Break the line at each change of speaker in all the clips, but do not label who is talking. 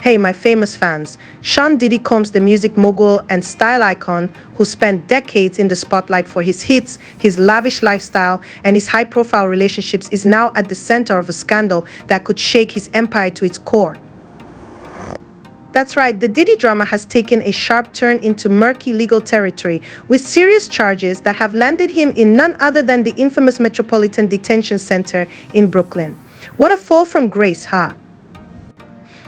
Hey, my famous fans, Sean Diddy Combs, the music mogul and style icon who spent decades in the spotlight for his hits, his lavish lifestyle, and his high-profile relationships, is now at the center of a scandal that could shake his empire to its core. That's right, the Diddy drama has taken a sharp turn into murky legal territory, with serious charges that have landed him in none other than the infamous Metropolitan Detention Center in Brooklyn. What a fall from grace, huh?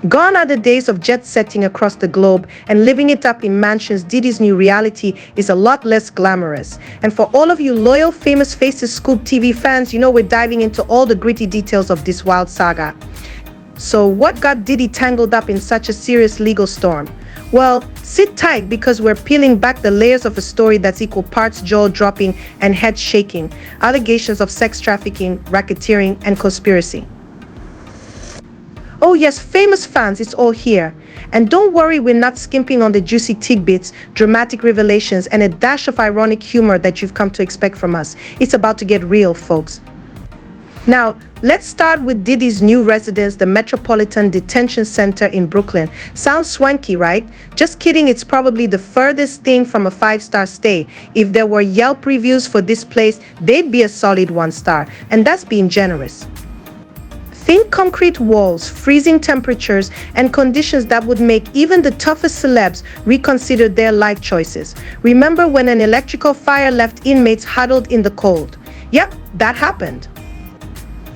Gone are the days of jet-setting across the globe and living it up in mansions. Diddy's new reality is a lot less glamorous. And for all of you loyal Famous Faces Scoop TV fans, you know we're diving into all the gritty details of this wild saga. So what got Diddy tangled up in such a serious legal storm? Well, sit tight because we're peeling back the layers of a story that's equal parts jaw-dropping and head-shaking. Allegations of sex trafficking, racketeering, and conspiracy. Oh yes, famous fans, it's all here. And don't worry, we're not skimping on the juicy tidbits, dramatic revelations, and a dash of ironic humor that you've come to expect from us. It's about to get real, folks. Now, let's start with Diddy's new residence, the Metropolitan Detention Center in Brooklyn. Sounds swanky, right? Just kidding, it's probably the furthest thing from a 5-star stay. If there were Yelp reviews for this place, they'd be a solid 1-star, and that's being generous. Thin concrete walls, freezing temperatures, and conditions that would make even the toughest celebs reconsider their life choices. Remember when an electrical fire left inmates huddled in the cold? Yep, that happened.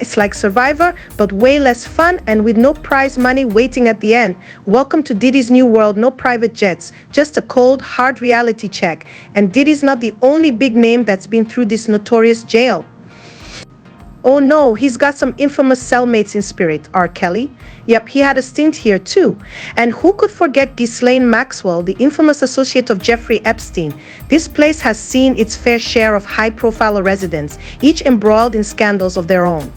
It's like Survivor, but way less fun and with no prize money waiting at the end. Welcome to Diddy's new world, no private jets, just a cold, hard reality check. And Diddy's not the only big name that's been through this notorious jail. Oh no, he's got some infamous cellmates in spirit, R. Kelly. Yep, he had a stint here too. And who could forget Ghislaine Maxwell, the infamous associate of Jeffrey Epstein? This place has seen its fair share of high-profile residents, each embroiled in scandals of their own.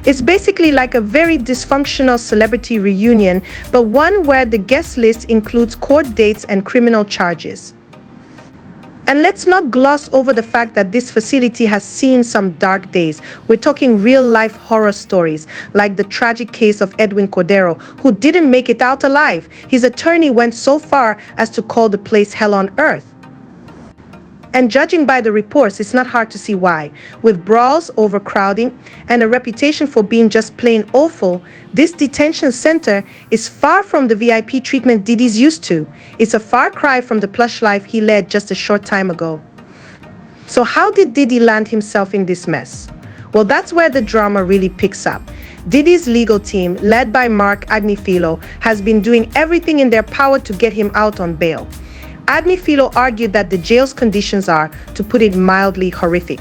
It's basically like a very dysfunctional celebrity reunion, but one where the guest list includes court dates and criminal charges. And let's not gloss over the fact that this facility has seen some dark days. We're talking real-life horror stories, like the tragic case of Edwin Cordero, who didn't make it out alive. His attorney went so far as to call the place hell on earth. And judging by the reports, it's not hard to see why. With brawls, overcrowding, and a reputation for being just plain awful, this detention center is far from the VIP treatment Diddy's used to. It's a far cry from the plush life he led just a short time ago. So how did Diddy land himself in this mess? Well, that's where the drama really picks up. Diddy's legal team, led by Mark Agnifilo, has been doing everything in their power to get him out on bail. Agnifilo argued that the jail's conditions are, to put it mildly, horrific.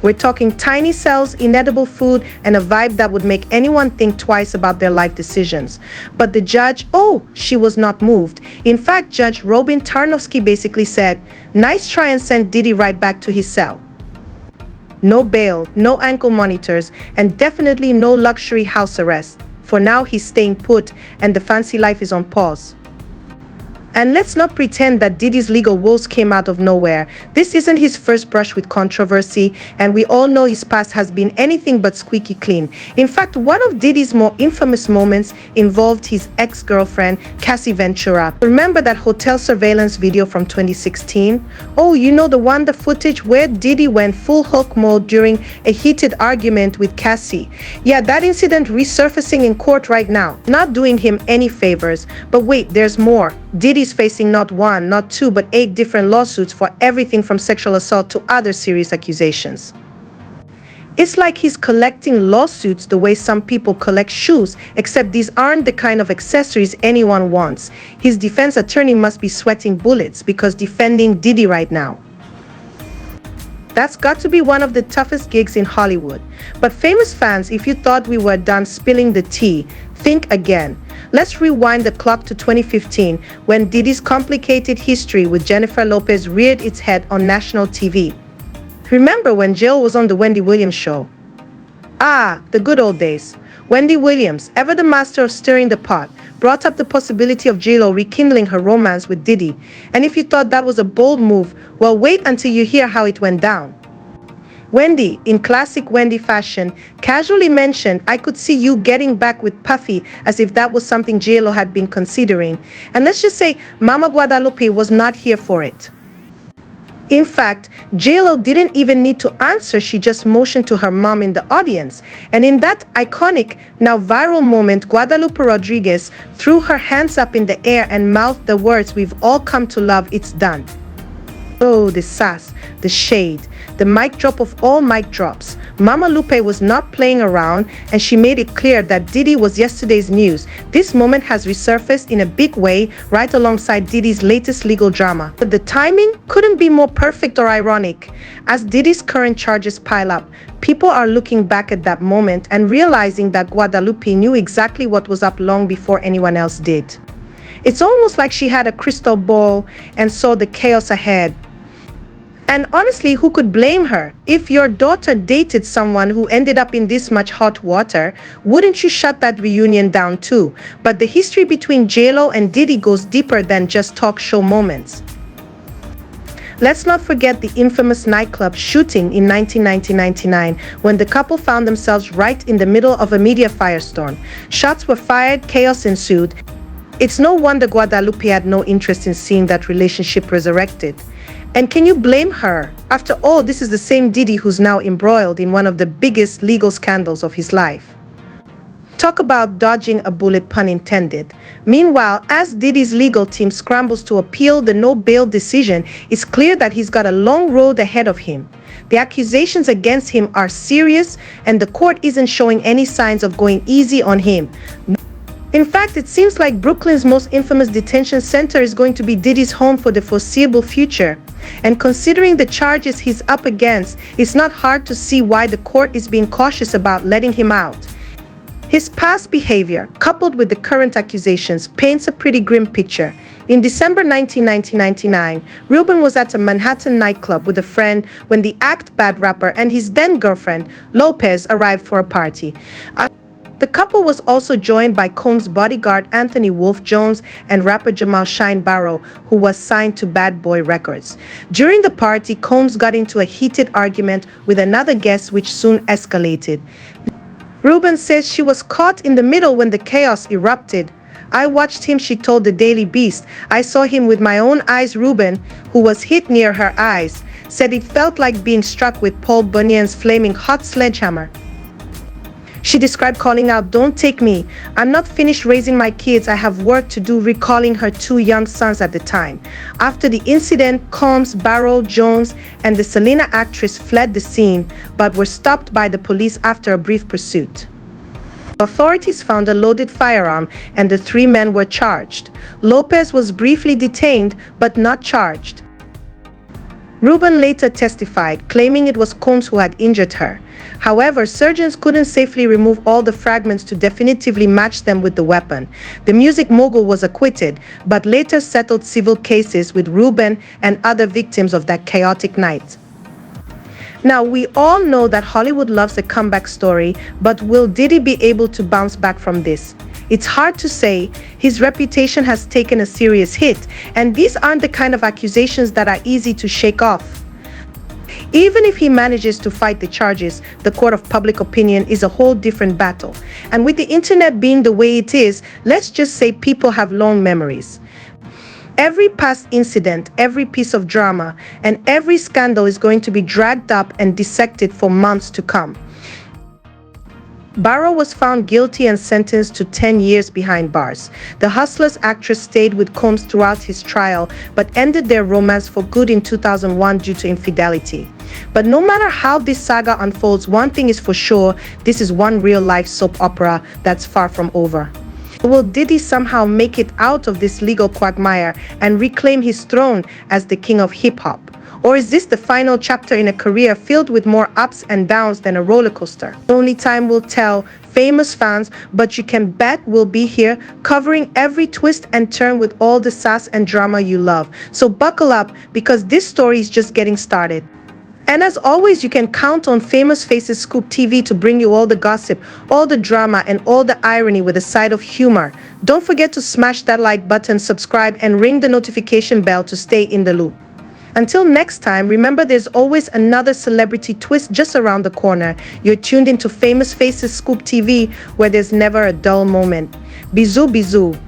We're talking tiny cells, inedible food, and a vibe that would make anyone think twice about their life decisions. But the judge, she was not moved. In fact, Judge Robin Tarnowski basically said, "Nice try and send Diddy right back to his cell. No bail, no ankle monitors, and definitely no luxury house arrest. For now, he's staying put, and the fancy life is on pause." And let's not pretend that Diddy's legal woes came out of nowhere. This isn't his first brush with controversy, and we all know his past has been anything but squeaky clean. In fact, one of Diddy's more infamous moments involved his ex-girlfriend, Cassie Ventura. Remember that hotel surveillance video from 2016? Oh, you know the one, the footage where Diddy went full Hulk mode during a heated argument with Cassie. Yeah, that incident resurfacing in court right now. Not doing him any favors. But wait, there's more. Diddy's facing not one, not two, but 8 different lawsuits for everything from sexual assault to other serious accusations. It's like he's collecting lawsuits the way some people collect shoes, except these aren't the kind of accessories anyone wants. His defense attorney must be sweating bullets because defending Diddy right now. That's got to be one of the toughest gigs in Hollywood. But famous fans, if you thought we were done spilling the tea, think again. Let's rewind the clock to 2015, when Diddy's complicated history with Jennifer Lopez reared its head on national TV. Remember when Jill was on the Wendy Williams show? Ah, the good old days. Wendy Williams, ever the master of stirring the pot, brought up the possibility of J-Lo rekindling her romance with Diddy. And if you thought that was a bold move, well, wait until you hear how it went down. Wendy, in classic Wendy fashion, casually mentioned, "I could see you getting back with Puffy," as if that was something JLo had been considering. And let's just say Mama Guadalupe was not here for it. In fact, JLo didn't even need to answer, she just motioned to her mom in the audience. And in that iconic, now viral moment, Guadalupe Rodriguez threw her hands up in the air and mouthed the words we've all come to love: "It's done." Oh, the sass, the shade, the mic drop of all mic drops. Mama Lupe was not playing around, and she made it clear that Diddy was yesterday's news. This moment has resurfaced in a big way right alongside Diddy's latest legal drama. But the timing couldn't be more perfect or ironic. As Diddy's current charges pile up, people are looking back at that moment and realizing that Guadalupe knew exactly what was up long before anyone else did. It's almost like she had a crystal ball and saw the chaos ahead. And honestly, who could blame her? If your daughter dated someone who ended up in this much hot water, wouldn't you shut that reunion down too? But the history between JLo and Diddy goes deeper than just talk show moments. Let's not forget the infamous nightclub shooting in 1999 when the couple found themselves right in the middle of a media firestorm. Shots were fired, chaos ensued. It's no wonder Guadalupe had no interest in seeing that relationship resurrected. And can you blame her? After all, this is the same Diddy who's now embroiled in one of the biggest legal scandals of his life. Talk about dodging a bullet, pun intended. Meanwhile, as Diddy's legal team scrambles to appeal the no-bail decision, it's clear that he's got a long road ahead of him. The accusations against him are serious, and the court isn't showing any signs of going easy on him. In fact, it seems like Brooklyn's most infamous detention center is going to be Diddy's home for the foreseeable future. And considering the charges he's up against, it's not hard to see why the court is being cautious about letting him out. His past behavior, coupled with the current accusations, paints a pretty grim picture. In December 1999, Ruben was at a Manhattan nightclub with a friend when the Act Bad rapper and his then-girlfriend, Lopez, arrived for a party. The couple was also joined by Combs' bodyguard Anthony Wolf Jones and rapper Jamal Shine Barrow, who was signed to Bad Boy Records. During the party, Combs got into a heated argument with another guest which soon escalated. Ruben says she was caught in the middle when the chaos erupted. "I watched him," she told the Daily Beast. "I saw him with my own eyes." Ruben, who was hit near her eyes, said it felt like being struck with Paul Bunyan's flaming hot sledgehammer. She described calling out, "Don't take me. I'm not finished raising my kids. I have work to do," recalling her two young sons at the time. After the incident, Combs, Barrow, Jones, and the Selena actress fled the scene, but were stopped by the police after a brief pursuit. Authorities found a loaded firearm and the three men were charged. Lopez was briefly detained, but not charged. Ruben later testified, claiming it was Combs who had injured her. However, surgeons couldn't safely remove all the fragments to definitively match them with the weapon. The music mogul was acquitted, but later settled civil cases with Ruben and other victims of that chaotic night. Now, we all know that Hollywood loves a comeback story, but will Diddy be able to bounce back from this? It's hard to say. His reputation has taken a serious hit, and these aren't the kind of accusations that are easy to shake off. Even if he manages to fight the charges, the court of public opinion is a whole different battle. And with the internet being the way it is, let's just say people have long memories. Every past incident, every piece of drama, and every scandal is going to be dragged up and dissected for months to come. Barrow was found guilty and sentenced to 10 years behind bars. The Hustlers actress stayed with Combs throughout his trial, but ended their romance for good in 2001 due to infidelity. But no matter how this saga unfolds, one thing is for sure, this is one real-life soap opera that's far from over. Will Diddy somehow make it out of this legal quagmire and reclaim his throne as the king of hip-hop? Or is this the final chapter in a career filled with more ups and downs than a roller coaster? Only time will tell, famous fans, but you can bet we'll be here covering every twist and turn with all the sass and drama you love. So buckle up, because this story is just getting started. And as always, you can count on Famous Faces Scoop TV to bring you all the gossip, all the drama, and all the irony with a side of humor. Don't forget to smash that like button, subscribe, and ring the notification bell to stay in the loop. Until next time, remember there's always another celebrity twist just around the corner. You're tuned into Famous Faces Scoop TV, where there's never a dull moment. Bisous, bisous.